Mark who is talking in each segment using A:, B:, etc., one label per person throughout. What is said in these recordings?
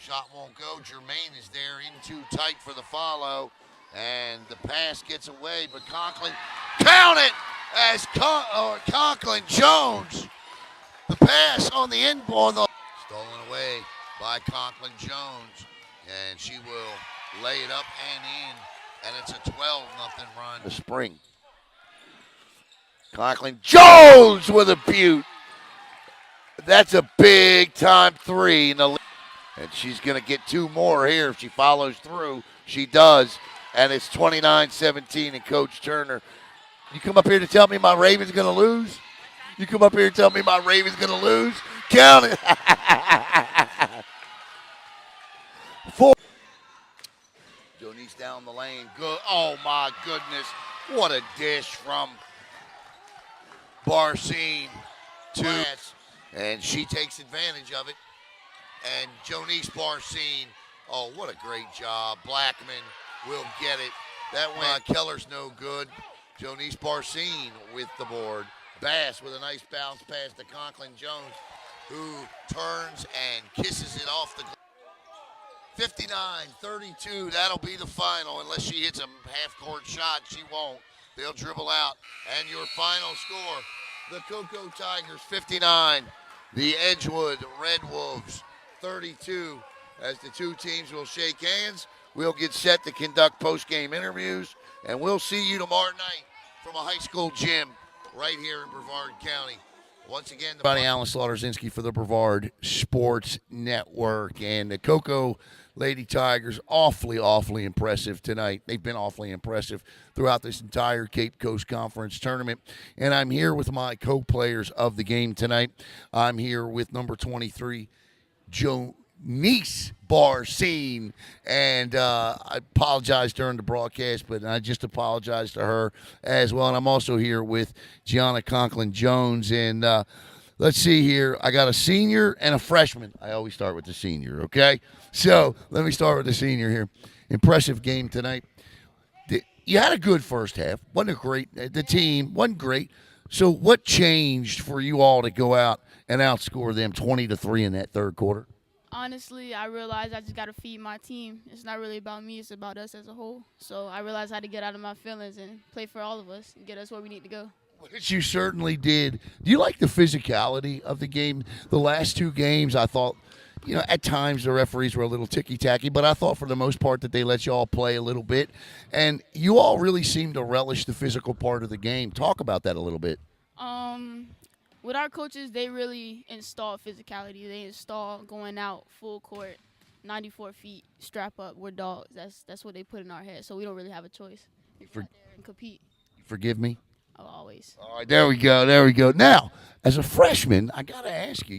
A: Shot won't go. Germain is there in too tight for the follow. And the pass gets away, but Conklin, count it as Conklin-Jones. The pass on the end ball, stolen away by Conklin-Jones, and she will lay it up and in, and it's a 12-0 run. The spring. Conklin-Jones with a beaut. That's a big-time three in the league. And she's going to get two more here if she follows through. She does. And it's 29-17 and Coach Turner. You come up here to tell me my Raven's going to lose? You come up here and tell me my Raven's going to lose? Count it. 4. Jonise down the lane. Good. Oh, my goodness. What a dish from Barcene to and she takes advantage of it. And Jonise Barcene, oh, what a great job. Blackman will get it. That went. Keller's no good. Jonise Barcene with the board. Bass with a nice bounce pass to Conklin-Jones, who turns and kisses it off the 59-32. That'll be the final unless she hits a half-court shot. She won't. They'll dribble out. And your final score, the Cocoa Tigers 59, the Edgewood Red Wolves 32. As the two teams will shake hands, we'll get set to conduct post-game interviews, and we'll see you tomorrow night from a high school gym right here in Brevard County. Once again, everybody, Alan Slaughterzinski for the Brevard Sports Network. And the Cocoa Lady Tigers, awfully impressive tonight. They've been awfully impressive throughout this entire Cape Coast Conference tournament. And I'm here with my co-players of the game tonight. I'm here with number 23, Jonise Barcene, and I apologize during the broadcast, but I just apologize to her as well. And I'm also here with Gianna Conklin-Jones, and let's see here. I got a senior and a freshman. I always start with the senior, okay? So let me start with the senior here. Impressive game tonight. You had a good first half. Wasn't a great. The team wasn't great. So what changed for you all to go out and outscore them 20-3 in that third quarter?
B: Honestly, I realized I just got to feed my team. It's not really about me. It's about us as a whole. So I realized I had to get out of my feelings and play for all of us and get us where we need to go.
A: Which you certainly did. Do you like the physicality of the game? The last two games, I thought, at times the referees were a little ticky-tacky, but I thought for the most part that they let you all play a little bit. And you all really seem to relish the physical part of the game. Talk about that a little bit.
B: With our coaches, they really install physicality. They install going out full court, 94 feet, strap up. We're dogs. That's what they put in our head. So we don't really have a choice. We go out there and compete.
A: Forgive me?
B: Oh, always.
A: All right, there we go. Now, as a freshman, I got to ask you,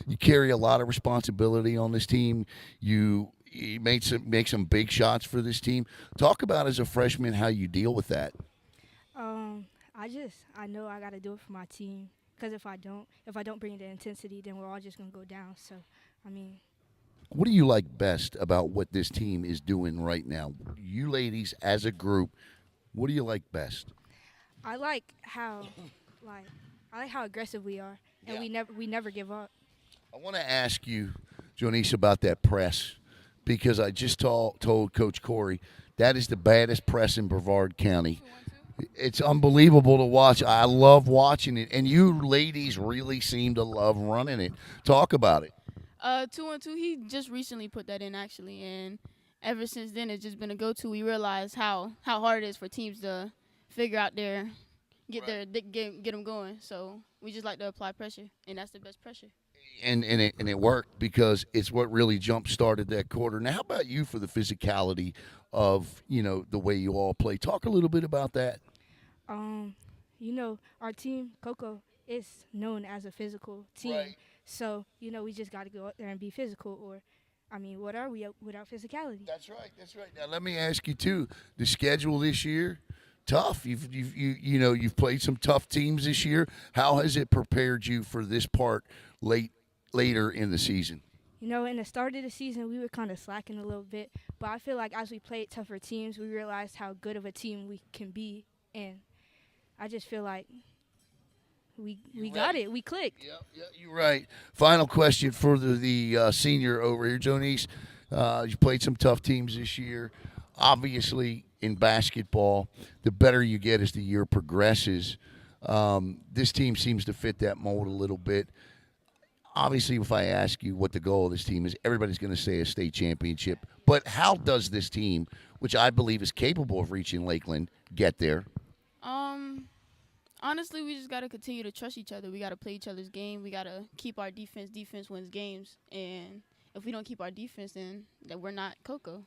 A: you carry a lot of responsibility on this team. You make some big shots for this team. Talk about, as a freshman, how you deal with that.
C: I know I got to do it for my team. Because if I don't bring the intensity, then we're all just going to go down. So,
A: what do you like best about what this team is doing right now? You ladies, as a group, what do you like best?
C: I like how aggressive we are, and we never give up.
A: I want to ask you, Jonise, about that press, because I just told Coach Corey that is the baddest press in Brevard County. It's unbelievable to watch. I love watching it, and you ladies really seem to love running it. Talk about it.
B: 2-on-2, he just recently put that in, actually, and ever since then it's just been a go-to. We realize how hard it is for teams to figure out get them going. So we just like to apply pressure, and that's the best pressure.
A: And it worked, because it's what really jump-started that quarter. Now, how about you for the physicality of, the way you all play? Talk a little bit about that.
C: Our team, Coco, is known as a physical team.
A: Right.
C: So, we just got to go out there and be physical, or, what are we without physicality?
A: That's right. Now, let me ask you, too, the schedule this year, tough. You've played some tough teams this year. How has it prepared you for this part later in the season?
C: In the start of the season, we were kind of slacking a little bit. But I feel like as we played tougher teams, we realized how good of a team we can be. And I just feel like we got it. We clicked.
A: Yeah, you're right. Final question for the senior over here, Jonise. You played some tough teams this year. Obviously, in basketball, the better you get as the year progresses. This team seems to fit that mold a little bit. Obviously, if I ask you what the goal of this team is, everybody's going to say a state championship. But how does this team, which I believe is capable of reaching Lakeland, get there?
B: Honestly, we just got to continue to trust each other. We got to play each other's game. We got to keep our defense. Defense wins games. And if we don't keep our defense, then we're not Cocoa.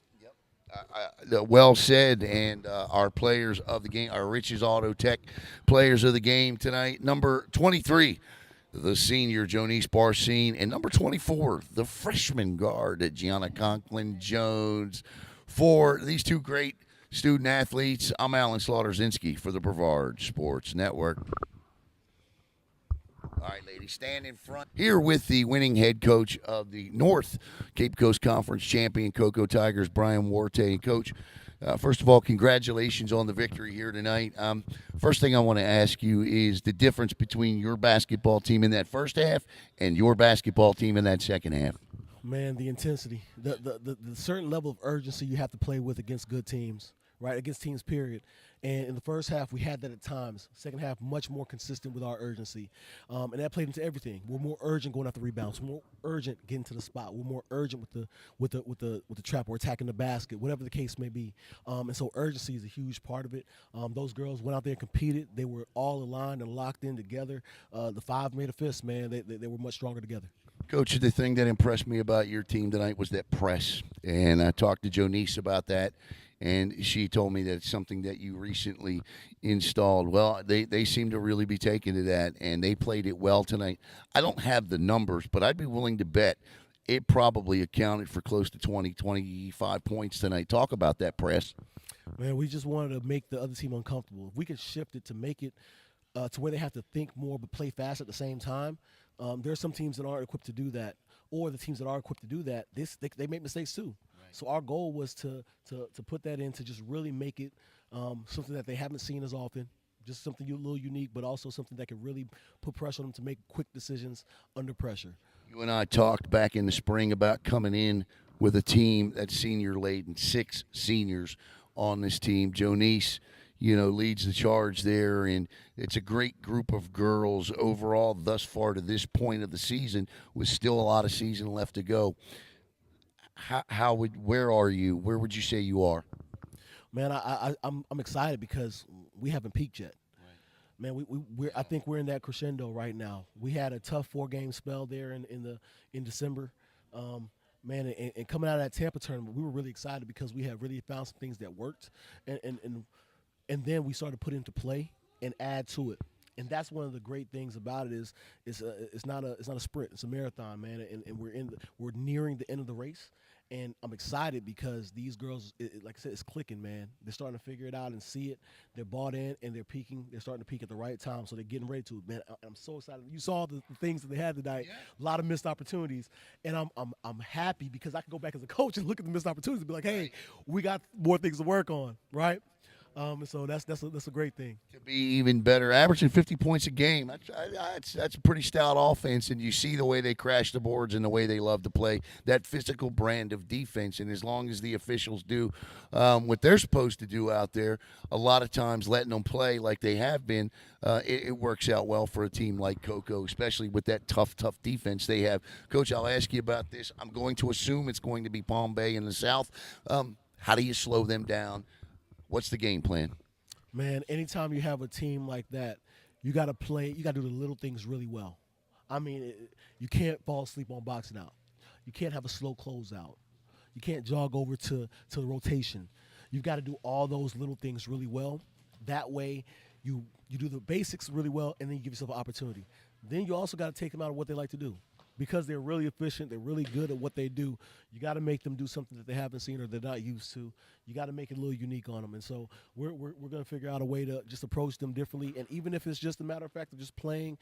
A: Well said, and our players of the game, our Riches Auto Tech players of the game tonight, number 23, the senior Jonise Barcene, and number 24, the freshman guard Gianna Conklin-Jones. For these two great student athletes, I'm Alan Slaughter-Zinski for the Brevard Sports Network. All right, ladies, stand in front. Here with the winning head coach of the North Cape Coast Conference champion Cocoa Tigers, Brian Waritay. Coach, first of all, congratulations on the victory here tonight. First thing I want to ask you is the difference between your basketball team in that first half and your basketball team in that second half.
D: Man, the intensity, the certain level of urgency you have to play with against good teams, right, against teams, period. And in the first half, we had that at times. Second half, much more consistent with our urgency. And that played into everything. We're more urgent going after rebounds. We're more urgent getting to the spot. We're more urgent with the trap or attacking the basket, whatever the case may be. And so urgency is a huge part of it. Those girls went out there and competed. They were all aligned and locked in together. The five made a fist, man. They were much stronger together.
A: Coach, the thing that impressed me about your team tonight was that press. And I talked to Jonise about that. And she told me that it's something that you recently installed. Well, they seem to really be taking to that, and they played it well tonight. I don't have the numbers, but I'd be willing to bet it probably accounted for close to 20, 25 points tonight. Talk about that press.
D: Man, we just wanted to make the other team uncomfortable. If we could shift it to make it to where they have to think more but play fast at the same time, there are some teams that aren't equipped to do that, or the teams that are equipped to do that, they make mistakes too. So our goal was to put that in, to just really make it something that they haven't seen as often, just something a little unique, but also something that can really put pressure on them to make quick decisions under pressure.
A: You and I talked back in the spring about coming in with a team that's senior-laden, 6 seniors on this team. Jonise, leads the charge there, and it's a great group of girls overall thus far to this point of the season, with still a lot of season left to go. Where are you? Where would you say you are?
D: Man, I'm excited because we haven't peaked yet. Right. Man, I think we're in that crescendo right now. We had a tough 4-game spell there in December. Man, and coming out of that Tampa tournament, we were really excited because we had really found some things that worked, and then we started to put into play and add to it. And that's one of the great things about it is it's not a sprint, it's a marathon, man. And we're nearing the end of the race. And I'm excited because these girls, like I said, it's clicking, man. They're starting to figure it out and see it. They're bought in and they're peaking. They're starting to peak at the right time, so they're getting ready to. Man, I'm so excited. You saw the things that they had tonight. Yeah. A lot of missed opportunities, and I'm happy because I can go back as a coach and look at the missed opportunities and be like, hey, we got more things to work on, right? So that's a great thing.
A: To be even better, averaging 50 points a game. That's a pretty stout offense, and you see the way they crash the boards and the way they love to play that physical brand of defense. And as long as the officials do what they're supposed to do out there, a lot of times letting them play like they have been, it works out well for a team like Cocoa, especially with that tough defense they have. Coach, I'll ask you about this. I'm going to assume it's going to be Palm Bay in the South. How do you slow them down? What's the game plan?
D: Man, anytime you have a team like that, you got to play. You got to do the little things really well. I mean, you can't fall asleep on boxing out. You can't have a slow closeout. You can't jog over to the rotation. You've got to do all those little things really well. That way, you do the basics really well, and then you give yourself an opportunity. Then you also got to take them out of what they like to do. Because they're really efficient, they're really good at what they do, you got to make them do something that they haven't seen or they're not used to. You got to make it a little unique on them. And so we're going to figure out a way to just approach them differently. And even if it's just a matter of fact of just playing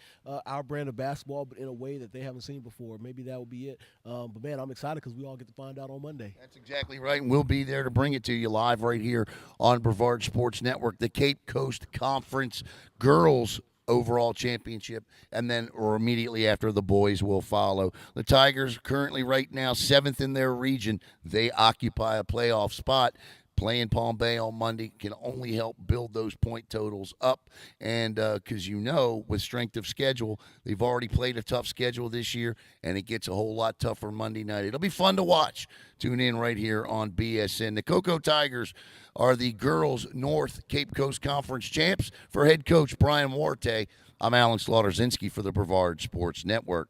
D: our brand of basketball, but in a way that they haven't seen before, maybe that will be it. But, man, I'm excited because we all get to find out on Monday.
A: That's exactly right, and we'll be there to bring it to you live right here on Brevard Sports Network. The Cape Coast Conference Girls overall championship, and then or immediately after the boys will follow. The Tigers currently right now 7th in their region. They occupy a playoff spot. Playing Palm Bay on Monday can only help build those point totals up. And because with strength of schedule, they've already played a tough schedule this year, and it gets a whole lot tougher Monday night. It'll be fun to watch. Tune in right here on BSN. The Cocoa Tigers are the girls' North Cape Coast Conference champs. For head coach Brian Waritay, I'm Alan Slaughterzinski for the Brevard Sports Network.